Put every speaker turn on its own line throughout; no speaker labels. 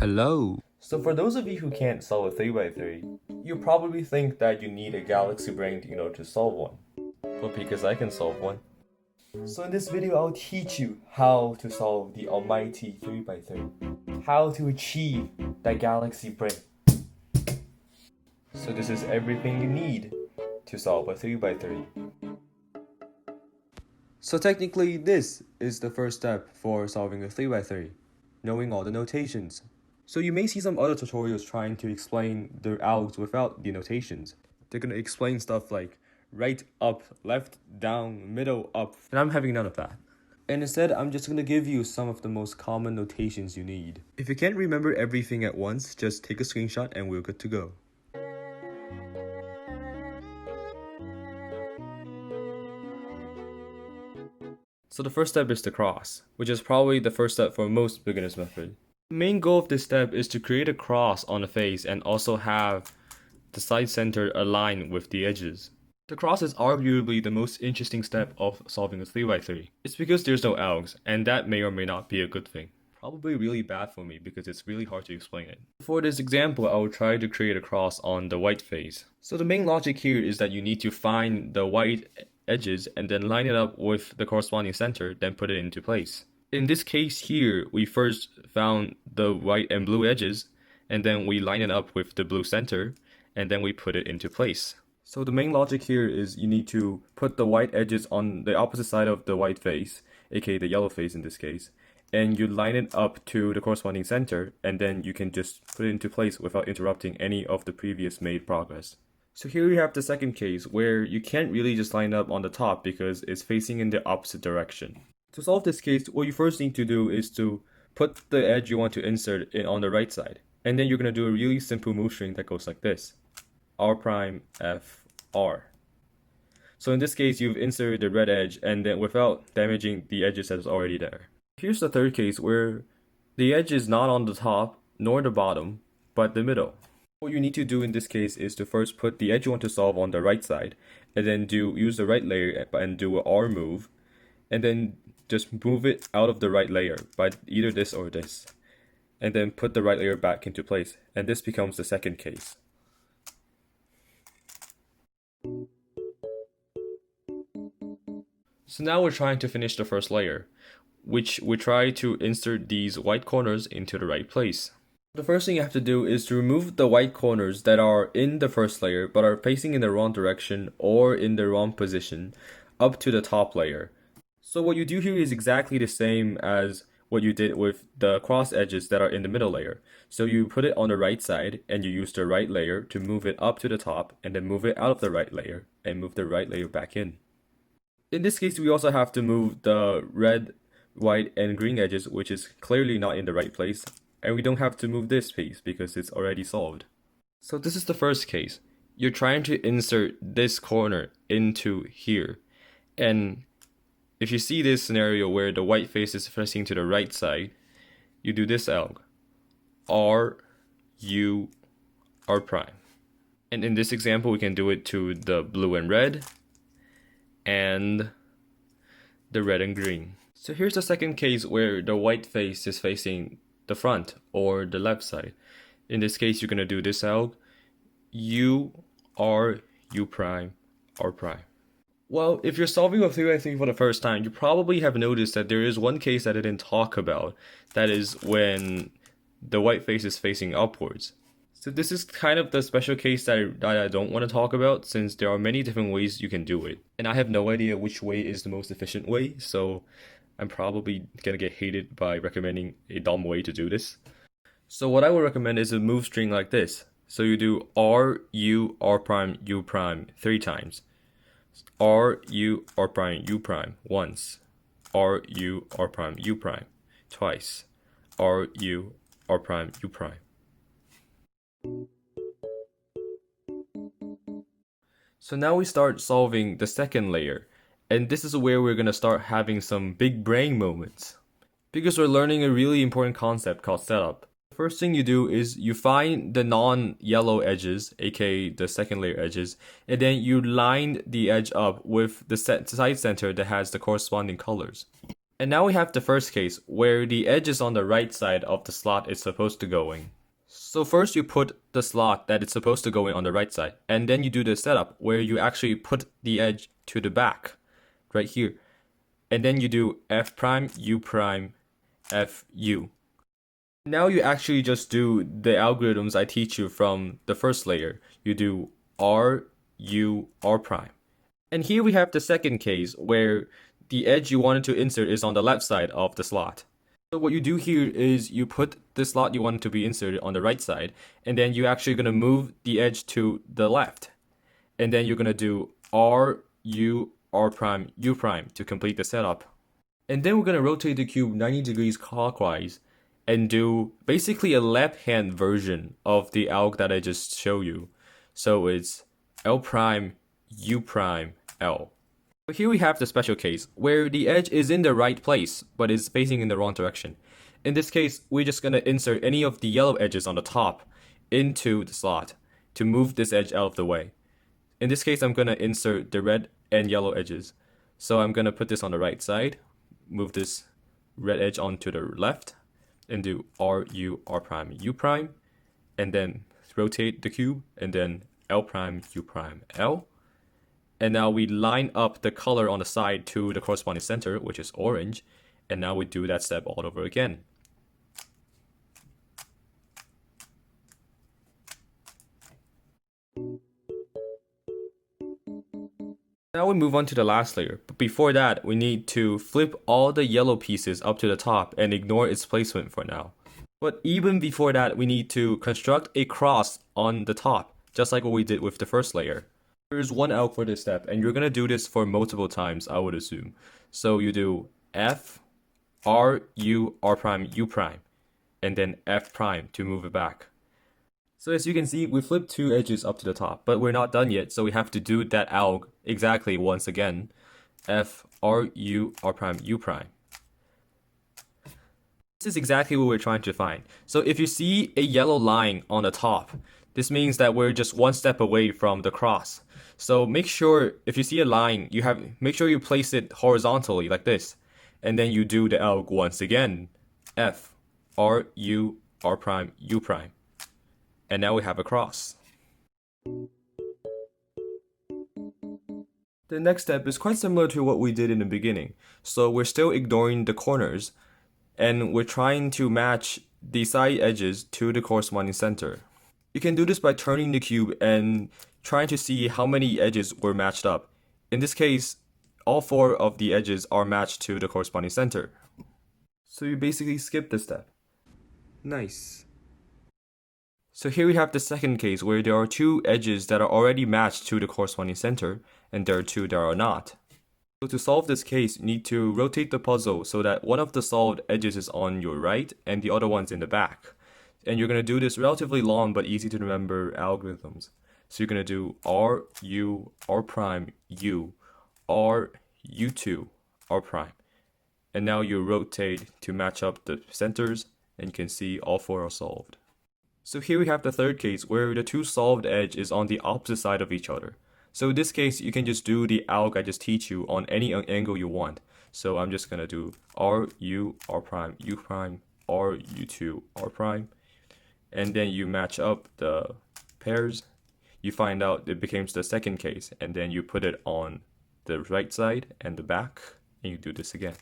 Hello.
So for those of you who can't solve a 3 by 3, you probably think that you need a galaxy brain in order to solve one. But because I can solve one. So in this video I'll teach you how to solve the almighty 3 by 3. How to achieve that galaxy brain. So this is everything you need to solve a 3 by 3. So technically this is the first step for solving a 3 by 3, knowing all the notations. So you may see some other tutorials trying to explain the algs without the notations. They're going to explain stuff like right, up, left, down, middle, up, and I'm having none of that. And instead, I'm just going to give you some of the most common notations you need. If you can't remember everything at once, just take a screenshot and we're good to go. So the first step is to cross, which is probably the first step for most beginners method. The main goal of this step is to create a cross on the face and also have the side center align with the edges. The cross is arguably the most interesting step of solving a 3 by 3. It's because there's no algs, and that may or may not be a good thing. Probably really bad for me because it's really hard to explain it. For this example, I will try to create a cross on the white face. So the main logic here is that you need to find the white edges and then line it up with the corresponding center, then put it into place. In this case here, we first found the white and blue edges, and then we line it up with the blue center, and then we put it into place. So the main logic here is you need to put the white edges on the opposite side of the white face, aka the yellow face in this case, and you line it up to the corresponding center, and then you can just put it into place without interrupting any of the previous made progress. So here we have the second case where you can't really just line up on the top because it's facing in the opposite direction. To solve this case, what you first need to do is to put the edge you want to insert in on the right side. And then you're going to do a really simple move string that goes like this. R prime, F, R. So in this case, you've inserted the red edge and then without damaging the edges that's already there. Here's the third case where the edge is not on the top nor the bottom, but the middle. What you need to do in this case is to first put the edge you want to solve on the right side, and then use the right layer and do a R move, and then just move it out of the right layer by either this or this, and then put the right layer back into place, and this becomes the second case. So now we're trying to finish the first layer, which we try to insert these white corners into the right place. The first thing you have to do is to remove the white corners that are in the first layer but are facing in the wrong direction or in the wrong position up to the top layer. So what you do here is exactly the same as what you did with the cross edges that are in the middle layer. So you put it on the right side and you use the right layer to move it up to the top and then move it out of the right layer and move the right layer back in. In this case, we also have to move the red, white, and green edges, which is clearly not in the right place. And we don't have to move this piece because it's already solved. So this is the first case. You're trying to insert this corner into here. And if you see this scenario where the white face is facing to the right side, you do this alg. R, U, R prime. And in this example, we can do it to the blue and red, and the red and green. So here's the second case where the white face is facing the front or the left side. In this case, you're going to do this alg. U, R, U prime, R prime. Well, if you're solving a 3 by 3 for the first time, you probably have noticed that there is one case that I didn't talk about. That is when the white face is facing upwards. So this is kind of the special case that I don't want to talk about since there are many different ways you can do it. And I have no idea which way is the most efficient way, so I'm probably going to get hated by recommending a dumb way to do this. So what I would recommend is a move string like this. So you do R, U, R prime, U prime 3 times. R, U, R prime, U prime once. R, U, R prime, U prime twice. R, U, R prime, U prime. So now we start solving the second layer. And this is where we're going to start having some big brain moments. Because we're learning a really important concept called setup. First thing you do is you find the non-yellow edges, aka the second layer edges, and then you line the edge up with the side center that has the corresponding colors. And now we have the first case where the edge is on the right side of the slot it's supposed to go in. So first you put the slot that it's supposed to go in on the right side, and then you do the setup where you actually put the edge to the back, right here. And then you do F prime, U prime, F, U. Now you actually just do the algorithms I teach you from the first layer. You do R, U, R prime. And here we have the second case where the edge you wanted to insert is on the left side of the slot. So what you do here is you put the slot you want to be inserted on the right side, and then you're actually going to move the edge to the left. And then you're going to do R, U, R prime, U prime to complete the setup. And then we're going to rotate the cube 90 degrees clockwise and do basically a left-hand version of the alg that I just showed you. So it's L prime, U prime, L. But here we have the special case where the edge is in the right place but is facing in the wrong direction. In this case, we're just going to insert any of the yellow edges on the top into the slot to move this edge out of the way. In this case, I'm going to insert the red and yellow edges. So I'm going to put this on the right side, move this red edge onto the left, and do R, U, R prime, U prime, and then rotate the cube, and then L prime, U prime, L. And now we line up the color on the side to the corresponding center, which is orange. And now we do that step all over again. Now we move on to the last layer. But before that, we need to flip all the yellow pieces up to the top and ignore its placement for now. But even before that, we need to construct a cross on the top, just like what we did with the first layer. There's one alg for this step, and you're going to do this for multiple times, I would assume. So you do F, R, U, R prime, U prime, and then F prime to move it back. So as you can see, we flipped two edges up to the top, but we're not done yet, so we have to do that alg exactly once again. F, R, U, R prime, U prime. This is exactly what we're trying to find. So if you see a yellow line on the top, this means that we're just one step away from the cross. So make sure if you see a line, make sure you place it horizontally like this. And then you do the alg once again. F, R, U, R prime, U prime. And now we have a cross. The next step is quite similar to what we did in the beginning. So we're still ignoring the corners, and we're trying to match the side edges to the corresponding center. You can do this by turning the cube and trying to see how many edges were matched up. In this case, all 4 of the edges are matched to the corresponding center. So you basically skip this step. Nice. So here we have the second case where there are 2 edges that are already matched to the corresponding center, and there are 2 that are not. So to solve this case, you need to rotate the puzzle so that one of the solved edges is on your right and the other one's in the back. And you're going to do this relatively long but easy to remember algorithms. So you're going to do R, U, R prime, U, R, U2, R prime. And now you rotate to match up the centers, and you can see all 4 are solved. So here we have the third case where the 2 solved edge is on the opposite side of each other. So in this case, you can just do the alg I just teach you on any angle you want. So I'm just going to do R, U, R prime, U prime, R, U2, R prime. And then you match up the pairs. You find out it becomes the second case, and then you put it on the right side and the back, and you do this again.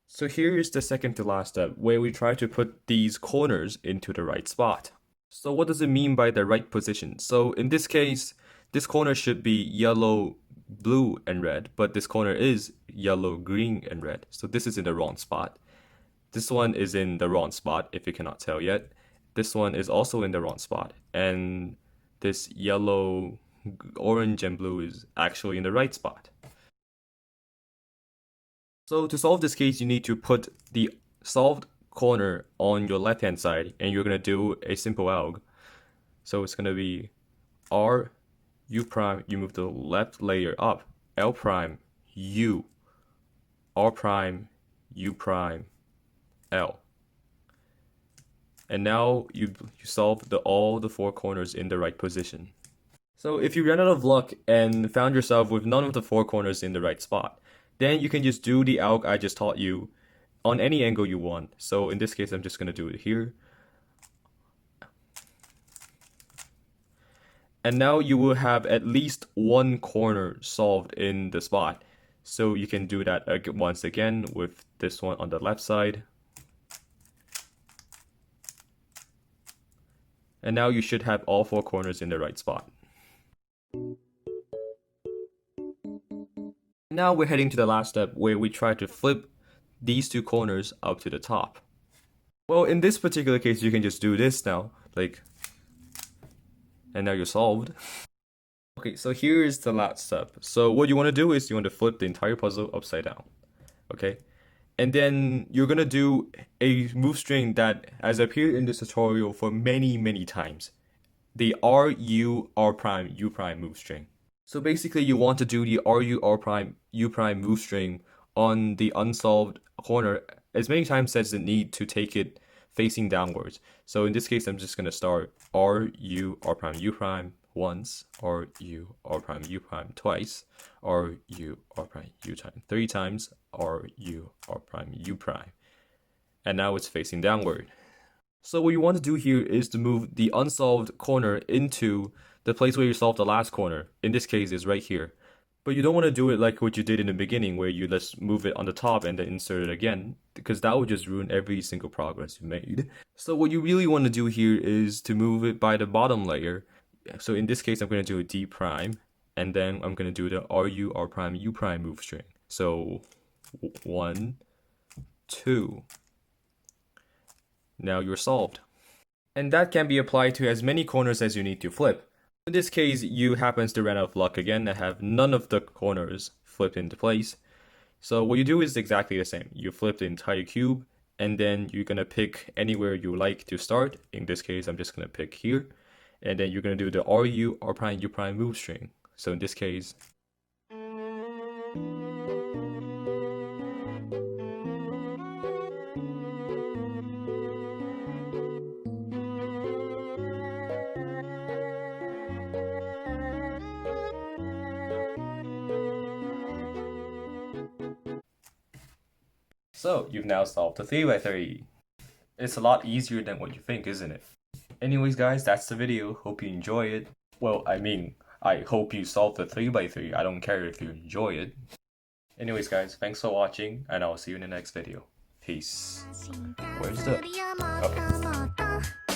So here is the second to last step, where we try to put these corners into the right spot. So what does it mean by the right position? So in this case, this corner should be yellow, blue, and red, but this corner is yellow, green, and red. So this is in the wrong spot. This one is in the wrong spot, if you cannot tell yet. This one is also in the wrong spot. And this yellow, orange, and blue is actually in the right spot. So to solve this case, you need to put the solved corner on your left-hand side, and you're going to do a simple alg. So it's going to be R, U prime, you move the left layer up, L prime, U, R prime, U prime, L. And now you solved all the 4 corners in the right position. So if you ran out of luck and found yourself with none of the 4 corners in the right spot, then you can just do the alg I just taught you on any angle you want. So in this case, I'm just going to do it here. And now you will have at least 1 corner solved in the spot. So you can do that once again with this one on the left side. And now you should have all 4 corners in the right spot. Now we're heading to the last step where we try to flip these 2 corners up to the top. Well, in this particular case, you can just do this now, like, and now you're solved. Okay, so here is the last step. So what you want to do is you want to flip the entire puzzle upside down, okay? And then you're gonna do a move string that has appeared in this tutorial for many times. The RU R prime U prime move string. So basically you want to do the RU R prime U prime move string on the unsolved corner as many times as it need to take it facing downwards. So in this case, I'm just gonna start RU R prime U prime once, RU R prime U prime twice, RU R prime U prime 3 times, RU R prime U prime. And now it's facing downward. So what you want to do here is to move the unsolved corner into the place where you solved the last corner. In this case, is right here. But you don't want to do it like what you did in the beginning, where you just move it on the top and then insert it again, because that would just ruin every single progress you made. So what you really want to do here is to move it by the bottom layer. So in this case, I'm going to do a D prime, and then I'm going to do the RU R prime U prime move string. So 1, 2. Now you're solved. And that can be applied to as many corners as you need to flip. In this case, you happens to run out of luck again and have none of the corners flipped into place. So what you do is exactly the same. You flip the entire cube, and then you're gonna pick anywhere you like to start. In this case, I'm just gonna pick here. And then you're gonna do the RU R prime U prime move string. So in this case, so you've now solved the 3x3. It's a lot easier than what you think, isn't it? Anyways guys, that's the video. Hope you enjoy it. Well, I mean, I hope you solve the 3x3. I don't care if you enjoy it. Anyways guys, thanks for watching, and I'll see you in the next video. Peace. Where's the... Okay.